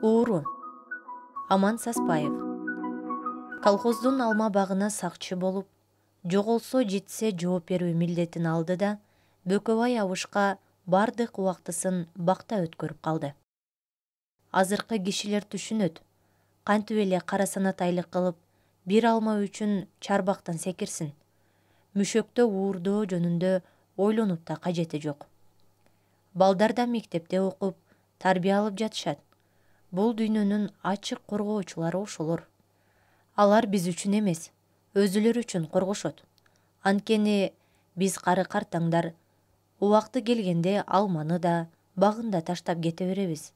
Ууру. Аман Саспаев. Колхоздун алма багына сакчы болуп, жоголсо жетсе жооп берүү милдетин алды да, Бөкөбай Абышка бардык убактысын бакта өткөрүп калды. Азыркы кишилер түшүнөт, кантип эле кара санатайлык кылып, бир алма үчүн чарбактан секирсин. Мүшөктө уурдоо жөнүндө ойлонуп да кажети жок. Балдар да мектепте окуп, тарбия алып жатышат. Бул дүйнөнүн ачык коргоочулары ошолор. Алар биз үчүн эмес, өзүлөрү үчүн коргошот. Анткени биз кары картаңдар убакты келгенде алманы да, багын да таштап кете беребиз.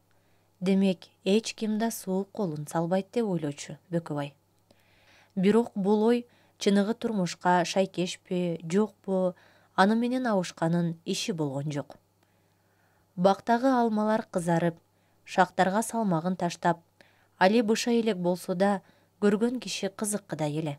Демек, эч ким да суук колун салбайт деп ойлочу Бөкөбай. Бирок бул ой чыныгы турмушка шайкешпи, жокпу, аны менен Абышканын иши болгон жок. Бактагы алмалар кызарып, шактарга салмагын таштап, али быша элек болсо да көргөн киши кызыккыдай эле.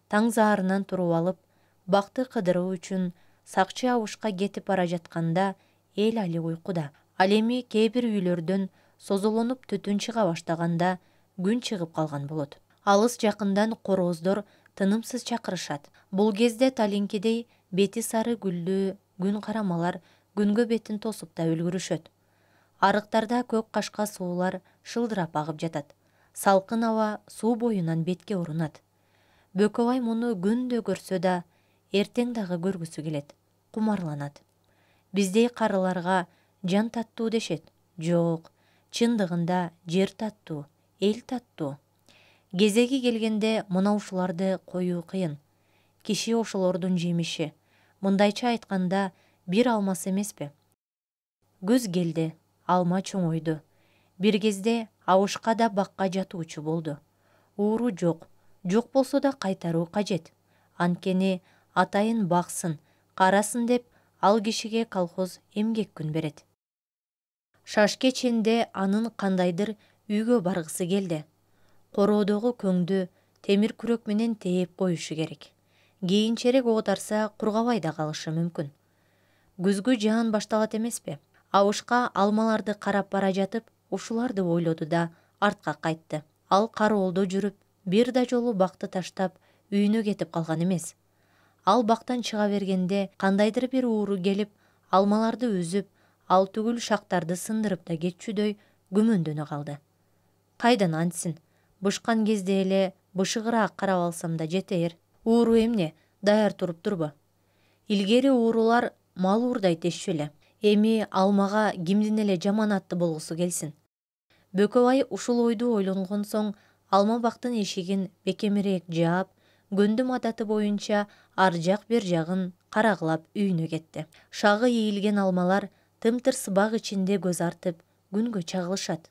Таң заарынан туруп алып, бакты кыдыруу үчүн сакчы Абышка кетип бара жатканда эл али уйкуда. Ал эми кээ бир үйлөрдөн созолонуп түтүн чыга баштаганда күн чыгып калган болот. Алыс жакындан корооздор тынымсыз чакырышат. Бул кезде талинкидей бети сары гүлдүү күн карамалар күнгө бетин тосуп да үлгүрүшөт. Арыктарда көк кашка суулар шылдырап агып жатат. Салкын аба суу боюнан бетке урунат. Бөкөбай муну күндө көрсө да, эртең дагы көргүсү келет, кумарланат. Биздей карыларга жан таттуу дешет. Жок, чындыгында жер таттуу, эл таттуу. Кезеги келгенде мына ушуларды коюу кыйын. Киши ошолордун жемиши. Мындайча айтканда, бир алмасы эмеспи? Күз келди, алма чоңойду. Бир кезде Абышка да бакка жатуучу болду. Ууру жок, жок болсо да кайтаруу кажет. Анткени атайын баксын, карасын деп ал кишиге колхоз эмгек күн берет. Шашке ченде анын кандайдыр үйгө баргысы келди. Короодогу көңдү темир күрөк менен тээп коюшу керек. Кийинчерээк оодарса кургабай да калышы мүмкүн. Күзгү жаан башталат эмеспи? Абышка алмаларды карап бара жатып, ушуларды ойлоду да артка кайтты. Ал кароолдо жүрүп, бир да жолу бакты таштап, үйүнө кетип калган эмес. Ал бактан чыга бергенде кандайдыр бир ууру келип, алмаларды үзүп, ал түгүл шактарды сындырып да кетчүдөй күмөндөнө калды. Кайдан антсин? Бышкан кезде эле бышыгыраак карап алсам да жетээр. Ууру эмне, даяр туруп турбу? Илгери уурулар мал уурдай тешчү эле. Эми алмага кимдин эле жаман атты болгусу келсин. Бөкөбай ушул ойду ойлонгон соң алма бактын эшигин бекемирээк жаап, гөндүм адаты боюнча ар жак бер жагын карагылап үйүнө кетти. Шагы ийилген алмалар тымтыр сыбак ичинде көз артып, күнгө чагылышат.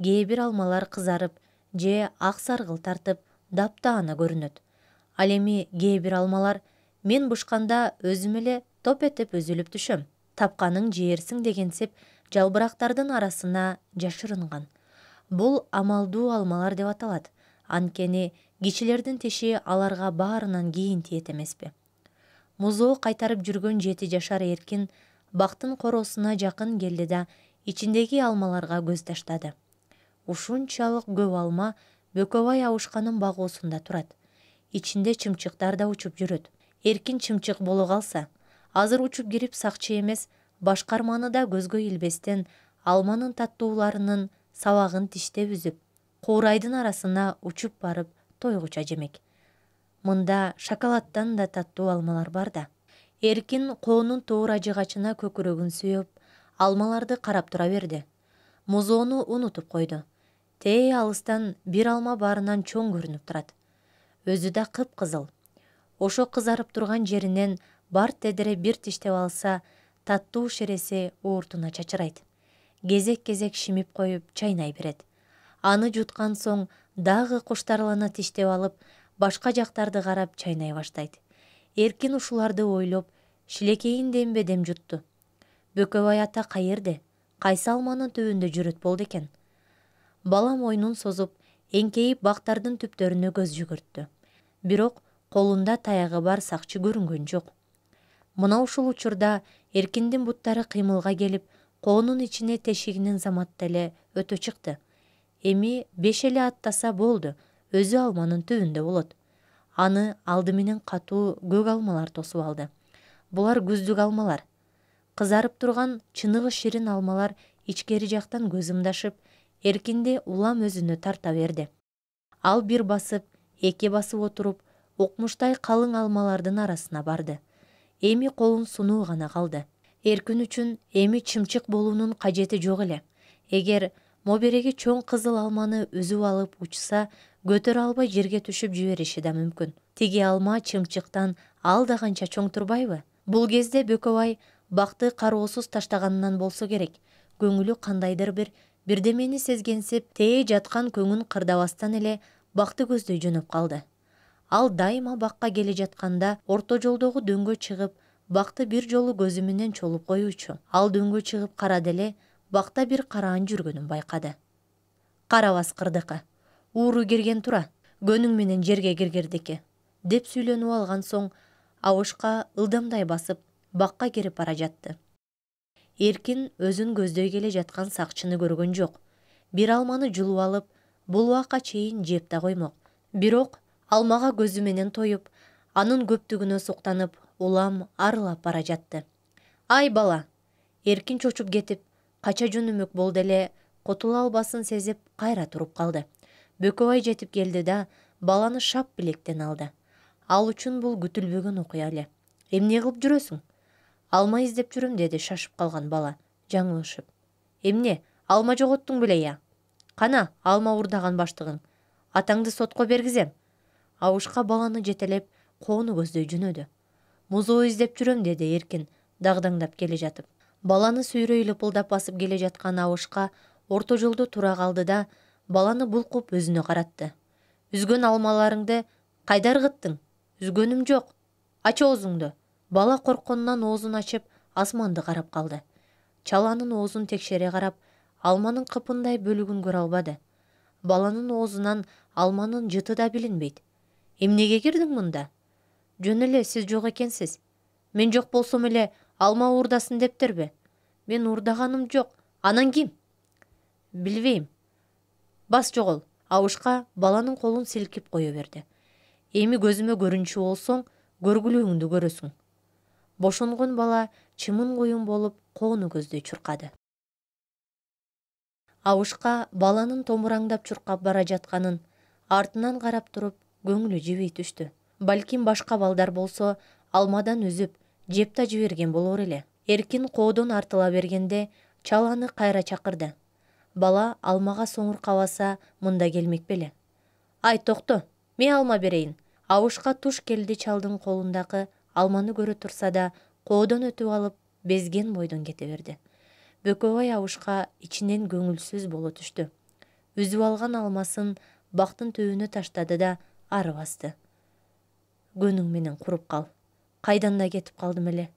Кээ бир алмалар кызарып, же ак саргыл тартып, таптаана көрүнөт. Ал эми кээ бир алмалар мен бышканда өзүм эле топ этип үзүлүп түшөм. Тапканың жээрсиң дегенсип жалбырактардын арасына жашырынган. Бул амалдуу алмалар деп аталат. Анткени кишилердин тиши аларга баарынан кийин тиет эмеспи? Музоо кайтарып жүргөн 7 жашар эркин бактын короосуна жакын келди да ичиндеги алмаларга көз таштады. Ушунчалык көп алма Бөкөбай Абышканын багуусунда турат. Ичинде чымчыктар да учуп жүрөт. Эркин чымчык боло калса, азыр учуп кирип сакчы эмес, башкарманы да көзгө илбестен алманын таттууларынын сабагын тиштеп үзүп, куурайдын арасына учуп барып тойгуча жемек. Мында шоколадтан да таттуу алмалар бар да. Эркин коонун туура жыгачына көкүрөгүн сүйөп, алмаларды карап тура берди. Музоону унутуп койду. Тээ алыстан бир алма баарынан чоң көрүнүп турат. Өзү да кыпкызыл. Ошо кызарып турган жеринен бар тедере бир тиштеп алса, таттуу шереси ууртуна чачырайт. Кезек-кезек шимип коюп чайнай берет. Аны жуткан соң дагы куштарлана тиштеп алып, башка жактарды карап чайнай баштайт. Эркин ушуларды ойлоп, шилекейин дембе-дем жутту. Бөкөбай ата кайерде? Кайсы алманын түбүндө жүрөт болду экен? Бала мойнун созуп, эңкейип бактардын түптөрүнө көз жүгүрттү. Бирок колунда таягы бар сакчы көрүнгөн жок. Мына ушул учурда Эркиндин буттары кыймылга келип, коонун ичине тешигинин заматта эле өтө чыкты. Эми 5 эле аттаса болду, өзү алманын түбүндө болот. Аны алды менен катуу көк алмалар тосуп алды. Булар күздүк алмалар. Кызарып турган чыныгы ширин алмалар ичкери жактан көз ымдашып, эркинде улам өзүнө тарта берди. Ал бир басып, эки басып отуруп, укмуштай калың алмалардын арасына барды. Эми колун сунуу гана калды. Эркин үчүн эми чымчык болуунун кажети жок эле. Эгер мобереги чоң кызыл алманы үзүп алып учса, көтөрө албай жерге түшүп жибериши да мүмкүн. Тиги алма чымчыктан ал да канча чоң турбайбы? Бул кезде Бөкөбай бакты кароосуз таштаганынан болсо керек. Көңүлү кандайдыр бирдемени сезгенсип, тээ жаткан көңүн кырдабастан эле бакты көздөй жөнөп калды. Ал дайыма бакка келе жатканда орто жолдогу дөңгө чыгып, бакты бир жолу көзү менен чолуп коюучу. Ал дөңгө чыгып карады эле, бакта бир караан жүргөнүн байкады. Кара баскырдыкы. Ууру кирген тура, көнүң менен жерге киргирдики, деп сүйлөнүп алган соң, абышка ылдамдай басып, бакка кирип бара жатты. Эркин өзүн көздөй келе жаткан сакчыны көргөн жок. Бир алманы жулуп алып, бул убакка чейин жеп да коймок. Бирок алмага көзү менен тоюп, анын көптүгүнө суктанып, улам арылап бара жатты. Ай бала! Эркин чочуп кетип, кача жөнөмөк болду эле, кутула албасын сезип, кайра туруп калды. Бөкөбай жетип келди да, баланы шап билектен алды. Ал үчүн бул күтүлбөгөн окуя эле. Эмне кылып жүрөсүң? Алма издеп жүрөм, деди шашып калган бала, жаңылышып. Эмне, алма жоготтуң беле я? Кана, алма урдаган баштыгың. Атаңды сотко бергизем. Абышка баланы жетелеп, коону көздөй жөнөдү. Музоо издеп жүрөм, деди Эркин, дагдаңдап келе жатып. Баланы сүйрөй лыпылдап басып келе жаткан Абышка орто жолдо тура калды да, баланы булкуп өзүнө каратты. Үзгөн алмаларыңды кайда ыргыттың? Үзгөнүм жок. Ач оозуңду. Бала коркконунан оозун ачып, асманды карап калды. Чаланын оозун текшере карап, алманын кыпындай бөлүгүн көрө албады. Баланын оозунан алманын жыты да билинбейт. Эмнеге кирдиң мында? Жөн эле сиз жок экенсиз. Мен жок болсом эле алма уурдасын дептерби? Мен уурдаганым жок. Анан ким? Билбейм. Бас жогол. Абышка баланын колун силкип кое берди. Эми көзүмө көрүнчү болсоң, көргүлөөңдү көрөсүң. Бошонгон бала чымын коюн болуп, коону көздөй чуркады. Абышка баланын томураңдап чуркап бара жатканын, артынан карап туруп, көңүлү жибей түштү. Балким башка балдар болсо, алмадан үзүп, жеп да жиберген болор эле. Эркин коодон артыла бергенде, чаланы кайра чакырды. Бала алмага соңур кабаса, мында келмек беле. Ай, токто, мен алма берейин. Абышка туш келди чалдын колундагы алманы көрө турса да, коодон өтүп алып, безген бойдон кете берди. Бөкөбай Абышка ичинен көңүлсүз боло түштү. Үзүп алган алмасын бактын түбүнө таштады да, ары басты. Көнүң менен куруп кал. Кайдан да кетип калдым эле.